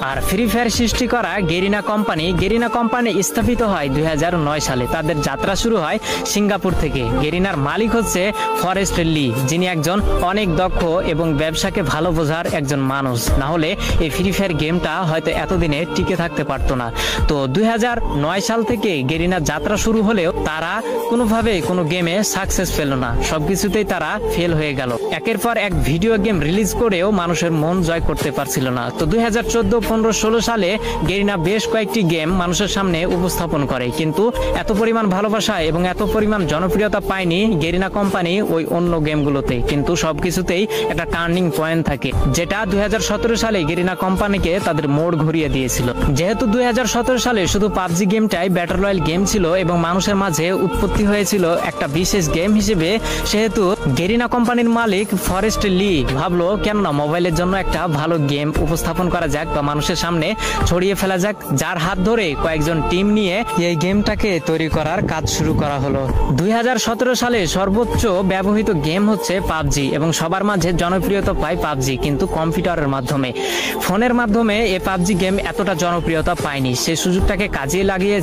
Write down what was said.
আর free fire সৃষ্টি করা Garena company স্থাপিত হয় 2009 সালে। তাদের যাত্রা শুরু হয় সিঙ্গাপুর থেকে। গেরিনার মালিক হচ্ছে ফরেস্ট লি, যিনি একজন অনেক দক্ষ এবং ব্যবসাকে ভালো বোঝার একজন মানুষ। না হলে এই ফ্রি ফায়ার গেমটা হয়তো এতদিনে টিকে থাকতে পারতো না। তো 2009 সাল থেকে গেরিনার যাত্রা শুরু হলেও তারা কোনোভাবে কোনো গেমে সাকসেস পেল না, সবকিছুতেই তারা ফেল হয়ে গেল। একের পর এক ভিডিও গেম রিলিজ করেও মানুষের মন জয় করতে পারছিল না। তো 2014, 15, 16 সালে গেরিনা বেশ কয়েকটি গেম মানুষের সামনে উপস্থাপন করে, কিন্তু এত পরিমাণ ভালোবাসা এবং এত পরিমাণ জনপ্রিয়তা পায়নি গেরিনা কোম্পানি ওই অন্য গেমগুলোতে। কিন্তু সবকিছুতেই একটা টার্নিং পয়েন্ট থাকে, যেটা 2017 সালে গেরিনা কোম্পানিকে তাদের মোড় ঘুরিয়ে দিয়েছিল। যেহেতু 2017 সালে শুধু পাবজি গেমটাই ব্যাটল রয়্যাল গেম ছিল এবং মানুষের মাঝে উৎপত্তি হয়েছিল একটা বিশেষ গেম হিসেবে, সেহেতু গেরিনা কোম্পানির মালিক ফরেস্ট লি ভাবলো কেন না মোবাইলের জন্য একটা ভালো গেম উপস্থাপন করা যাক বা মানুষের সামনে ছড়িয়ে ফেলা যাক, যার হাত ধরে কয়েকজন টিম নিয়ে এই গেমটাকে তৈরি করার কাজ শুরু করা হলো। 2017 সালে সর্বোচ্চ ব্যবহৃত গেম হচ্ছে পাবজি এবং সবার মাঝে জনপ্রিয়তা পায় পাবজি, কিন্তু কম্পিউটারের মাধ্যমে। ফোনের মাধ্যমে এই পাবজি গেম এতটা জনপ্রিয়তা পায়নি। সেই সুযোগটাকে কাজে লাগিয়ে